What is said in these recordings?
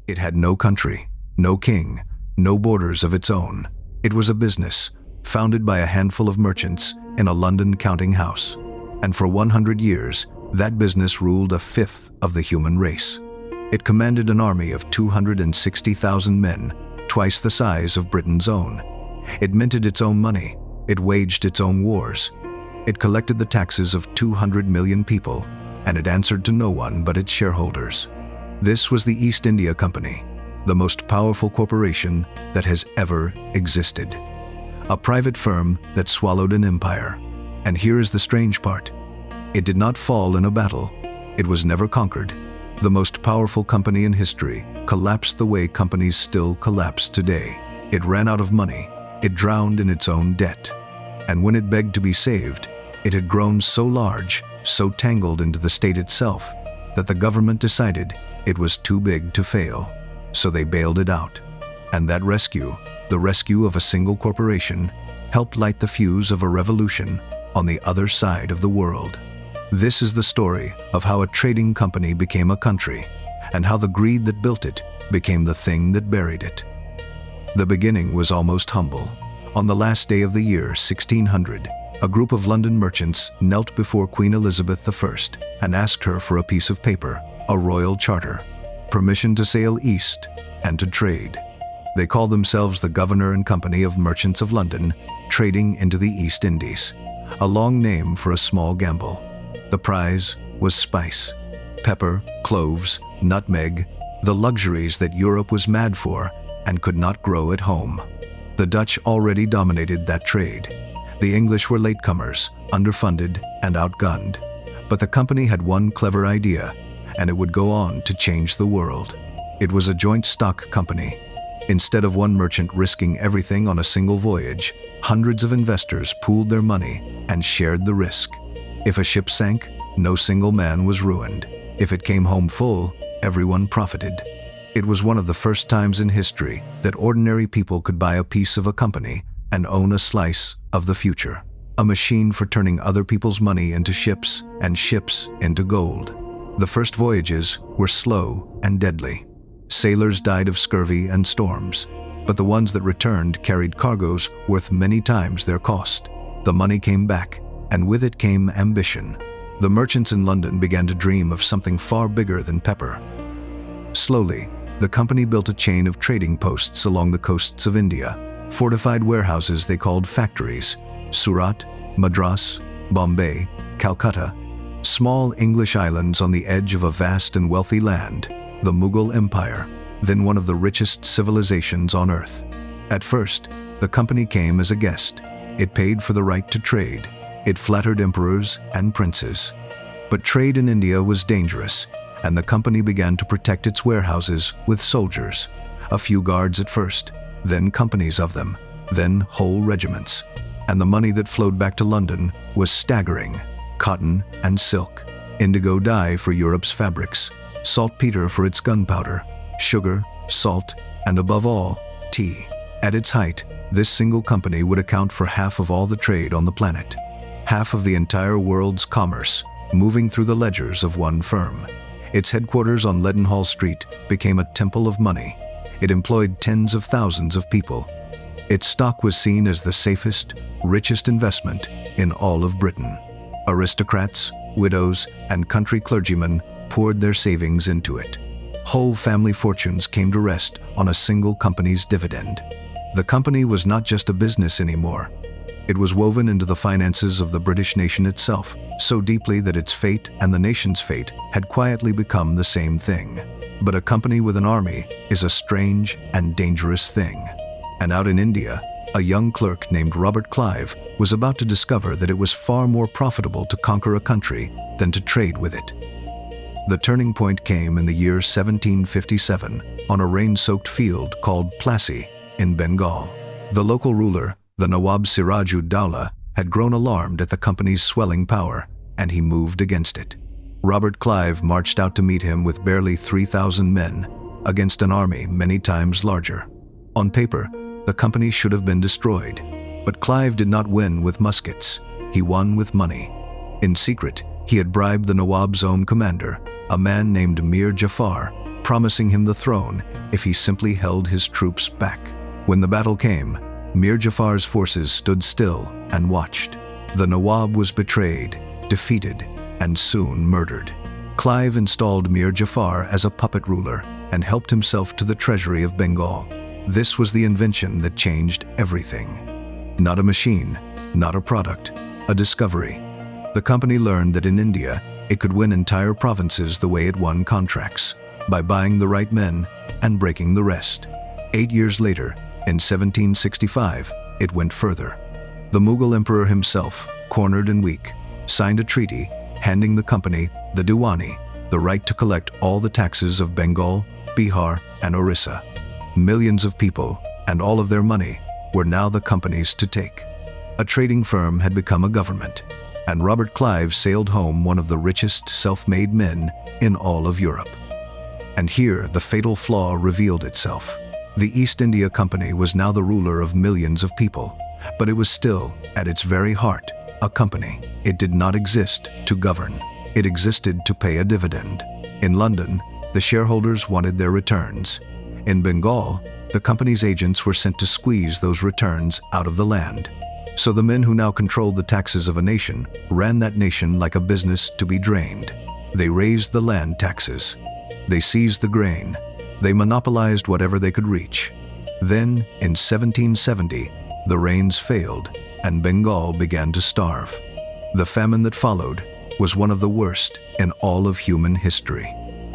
It had no country, no king, no borders of its own. It was a business, founded by a handful of merchants in a London counting house. And for 100 years, that business ruled a fifth of the human race. It commanded an army of 260,000 men, twice the size of Britain's own. It minted its own money. It waged its own wars. It collected the taxes of 200 million people, and it answered to no one but its shareholders. This was the East India Company, the most powerful corporation that has ever existed. A private firm that swallowed an empire. And here is the strange part. It did not fall in a battle. It was never conquered. The most powerful company in history collapsed the way companies still collapse today. It ran out of money. It drowned in its own debt. And when it begged to be saved, it had grown so large, so tangled into the state itself, that the government decided it was too big to fail. So they bailed it out. And that rescue, the rescue of a single corporation, helped light the fuse of a revolution on the other side of the world. This is the story of how a trading company became a country, and how the greed that built it became the thing that buried it. The beginning was almost humble. On the last day of the year 1600, a group of London merchants knelt before Queen Elizabeth I and asked her for a piece of paper, a royal charter, permission to sail east and to trade. They called themselves the Governor and Company of Merchants of London, trading into the East Indies, a long name for a small gamble. The prize was spice, pepper, cloves, nutmeg, the luxuries that Europe was mad for and could not grow at home. The Dutch already dominated that trade. The English were latecomers, underfunded and outgunned. But the company had one clever idea, and it would go on to change the world. It was a joint stock company. Instead of one merchant risking everything on a single voyage, hundreds of investors pooled their money and shared the risk. If a ship sank, no single man was ruined. If it came home full, everyone profited. It was one of the first times in history that ordinary people could buy a piece of a company and own a slice of the future. A machine for turning other people's money into ships and ships into gold. The first voyages were slow and deadly. Sailors died of scurvy and storms, but the ones that returned carried cargoes worth many times their cost. The money came back, and with it came ambition. The merchants in London began to dream of something far bigger than pepper. Slowly, the company built a chain of trading posts along the coasts of India, fortified warehouses they called factories: Surat, Madras, Bombay, Calcutta, small English islands on the edge of a vast and wealthy land, the Mughal Empire, then one of the richest civilizations on earth. At first, the company came as a guest. It paid for the right to trade. It flattered emperors and princes. But trade in India was dangerous, and the company began to protect its warehouses with soldiers. A few guards at first, then companies of them, then whole regiments. And the money that flowed back to London was staggering: cotton and silk, indigo dye for Europe's fabrics, saltpeter for its gunpowder, sugar, salt, and above all, tea. At its height, this single company would account for half of all the trade on the planet, half of the entire world's commerce, moving through the ledgers of one firm. Its headquarters on Leadenhall Street became a temple of money. It employed tens of thousands of people. Its stock was seen as the safest, richest investment in all of Britain. Aristocrats, widows, and country clergymen poured their savings into it. Whole family fortunes came to rest on a single company's dividend. The company was not just a business anymore. It was woven into the finances of the British nation itself, so deeply that its fate and the nation's fate had quietly become the same thing. But a company with an army is a strange and dangerous thing. And out in India, a young clerk named Robert Clive was about to discover that it was far more profitable to conquer a country than to trade with it. The turning point came in the year 1757 on a rain-soaked field called Plassey in Bengal. The local ruler, the Nawab Siraj-ud-Dowlah, had grown alarmed at the company's swelling power, and he moved against it. Robert Clive marched out to meet him with barely 3,000 men against an army many times larger. On paper, the company should have been destroyed, but Clive did not win with muskets. He won with money. In secret, he had bribed the Nawab's own commander, a man named Mir Jafar, promising him the throne if he simply held his troops back. When the battle came, Mir Jafar's forces stood still and watched. The Nawab was betrayed, defeated, and soon murdered. Clive installed Mir Jafar as a puppet ruler and helped himself to the treasury of Bengal. This was the invention that changed everything. Not a machine, not a product, a discovery. The company learned that in India, it could win entire provinces the way it won contracts, by buying the right men and breaking the rest. 8 years later, in 1765, it went further. The Mughal emperor himself, cornered and weak, signed a treaty handing the company, the Diwani, the right to collect all the taxes of Bengal, Bihar, and Orissa. Millions of people, and all of their money, were now the company's to take. A trading firm had become a government, and Robert Clive sailed home one of the richest self-made men in all of Europe. And here the fatal flaw revealed itself. The East India Company was now the ruler of millions of people, but it was still, at its very heart, a company. It did not exist to govern. It existed to pay a dividend. In London, the shareholders wanted their returns. In Bengal, the company's agents were sent to squeeze those returns out of the land. So the men who now controlled the taxes of a nation ran that nation like a business to be drained. They raised the land taxes. They seized the grain. They monopolized whatever they could reach. Then, in 1770, the rains failed, and Bengal began to starve. The famine that followed was one of the worst in all of human history.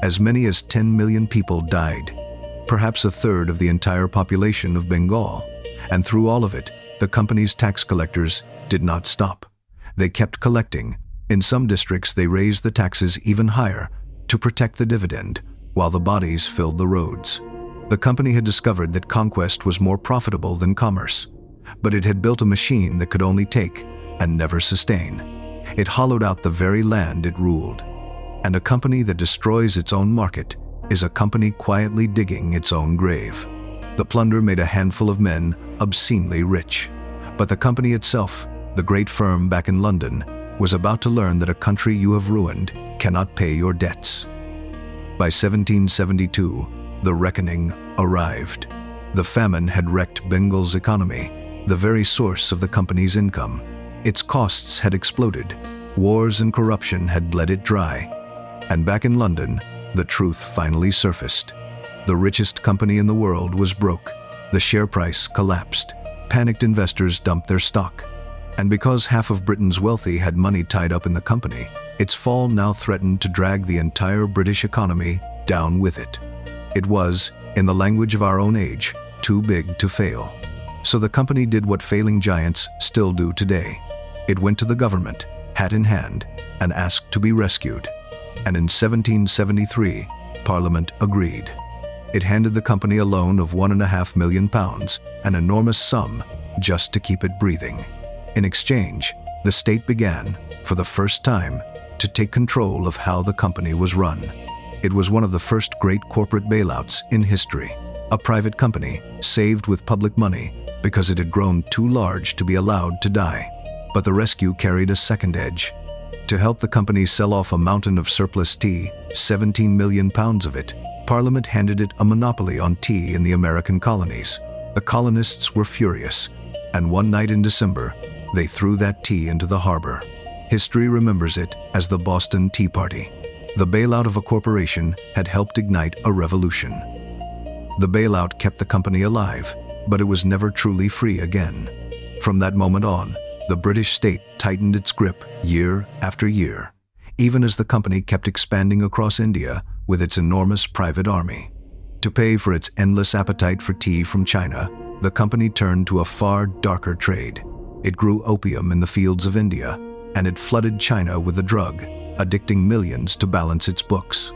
As many as 10 million people died, perhaps a third of the entire population of Bengal. And through all of it, the company's tax collectors did not stop. They kept collecting. In some districts, they raised the taxes even higher to protect the dividend, while the bodies filled the roads. The company had discovered that conquest was more profitable than commerce, but it had built a machine that could only take and never sustain. It hollowed out the very land it ruled. And a company that destroys its own market is a company quietly digging its own grave. The plunder made a handful of men obscenely rich, but the company itself, the great firm back in London, was about to learn that a country you have ruined cannot pay your debts. By 1772, the reckoning arrived. The famine had wrecked Bengal's economy, the very source of the company's income. Its costs had exploded. Wars and corruption had bled it dry. And back in London, the truth finally surfaced. The richest company in the world was broke. The share price collapsed. Panicked investors dumped their stock. And because half of Britain's wealthy had money tied up in the company, its fall now threatened to drag the entire British economy down with it. It was, in the language of our own age, too big to fail. So the company did what failing giants still do today. It went to the government, hat in hand, and asked to be rescued. And in 1773, Parliament agreed. It handed the company a loan of £1.5 million, an enormous sum, just to keep it breathing. In exchange, the state began, for the first time, to take control of how the company was run. It was one of the first great corporate bailouts in history. A private company saved with public money because it had grown too large to be allowed to die. But the rescue carried a second edge. To help the company sell off a mountain of surplus tea, 17 million pounds of it, Parliament handed it a monopoly on tea in the American colonies. The colonists were furious, and one night in December, they threw that tea into the harbor. History remembers it as the Boston Tea Party. The bailout of a corporation had helped ignite a revolution. The bailout kept the company alive, but it was never truly free again. From that moment on, the British state tightened its grip year after year, even as the company kept expanding across India with its enormous private army. To pay for its endless appetite for tea from China, the company turned to a far darker trade. It grew opium in the fields of India, and it flooded China with the drug, addicting millions to balance its books.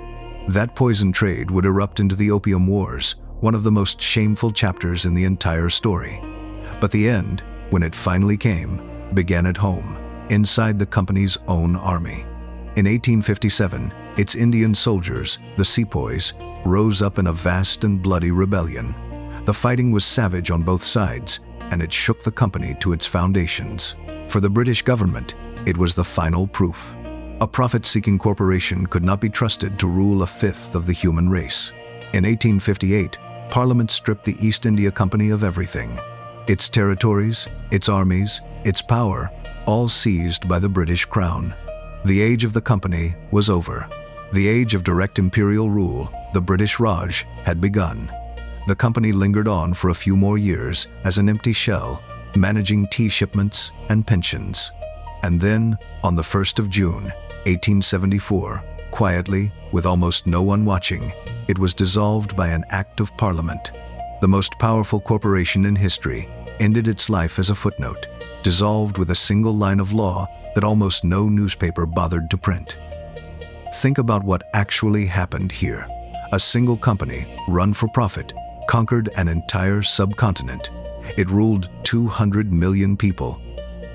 That poison trade would erupt into the Opium Wars, one of the most shameful chapters in the entire story. But the end, when it finally came, began at home, inside the company's own army. In 1857, its Indian soldiers, the sepoys, rose up in a vast and bloody rebellion. The fighting was savage on both sides, and it shook the company to its foundations. For the British government, it was the final proof. A profit-seeking corporation could not be trusted to rule a fifth of the human race. In 1858, Parliament stripped the East India Company of everything. Its territories, its armies, its power, all seized by the British Crown. The age of the company was over. The age of direct imperial rule, the British Raj, had begun. The company lingered on for a few more years as an empty shell, managing tea shipments and pensions. And then, on the 1st of June, 1874, quietly, with almost no one watching, it was dissolved by an act of Parliament. The most powerful corporation in history ended its life as a footnote, dissolved with a single line of law that almost no newspaper bothered to print. Think about what actually happened here. A single company, run for profit, conquered an entire subcontinent. It ruled 200 million people.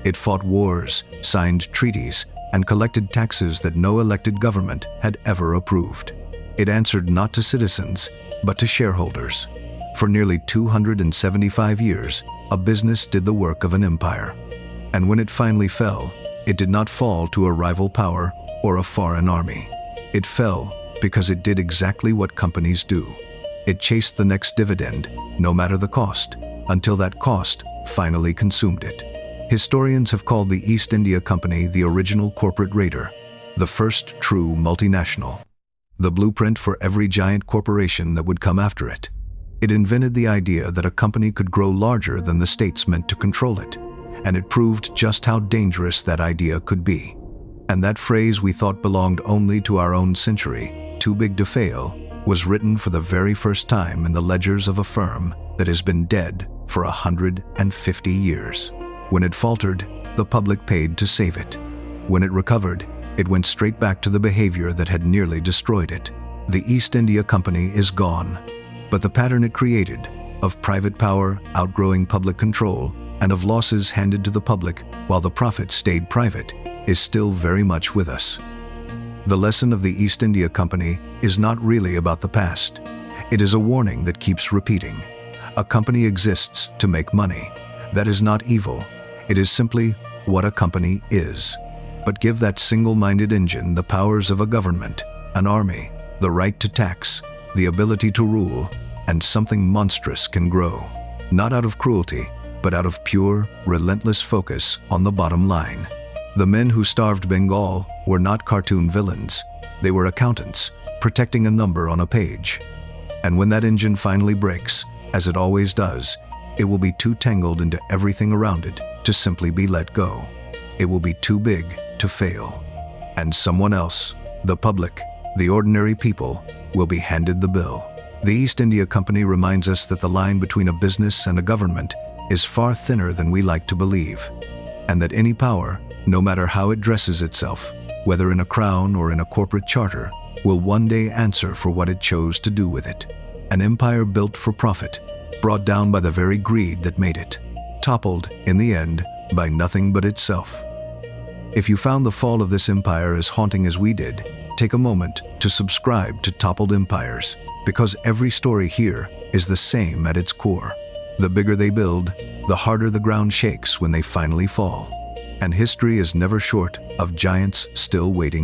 It fought wars, signed treaties, and collected taxes that no elected government had ever approved. It answered not to citizens, but to shareholders. For nearly 275 years, a business did the work of an empire. And when it finally fell, it did not fall to a rival power or a foreign army. It fell because it did exactly what companies do. It chased the next dividend, no matter the cost, until that cost finally consumed it. Historians have called the East India Company the original corporate raider, the first true multinational, the blueprint for every giant corporation that would come after it. It invented the idea that a company could grow larger than the states meant to control it, and it proved just how dangerous that idea could be. And that phrase we thought belonged only to our own century, too big to fail, was written for the very first time in the ledgers of a firm that has been dead for 150 years. When it faltered, the public paid to save it. When it recovered, it went straight back to the behavior that had nearly destroyed it. The East India Company is gone, but the pattern it created, of private power outgrowing public control, and of losses handed to the public while the profits stayed private, is still very much with us. The lesson of the East India Company is not really about the past. It is a warning that keeps repeating. A company exists to make money. That is not evil. It is simply what a company is. But give that single-minded engine the powers of a government, an army, the right to tax, the ability to rule, and something monstrous can grow. Not out of cruelty, but out of pure, relentless focus on the bottom line. The men who starved Bengal were not cartoon villains. They were accountants, protecting a number on a page. And when that engine finally breaks, as it always does, it will be too tangled into everything around it to simply be let go. It will be too big to fail. And someone else, the public, the ordinary people, will be handed the bill. The East India Company reminds us that the line between a business and a government is far thinner than we like to believe, and that any power, no matter how it dresses itself, whether in a crown or in a corporate charter, will one day answer for what it chose to do with it. An empire built for profit, brought down by the very greed that made it, toppled, in the end, by nothing but itself. If you found the fall of this empire as haunting as we did, take a moment to subscribe to Toppled Empires, because every story here is the same at its core. The bigger they build, the harder the ground shakes when they finally fall. And history is never short of giants still waiting.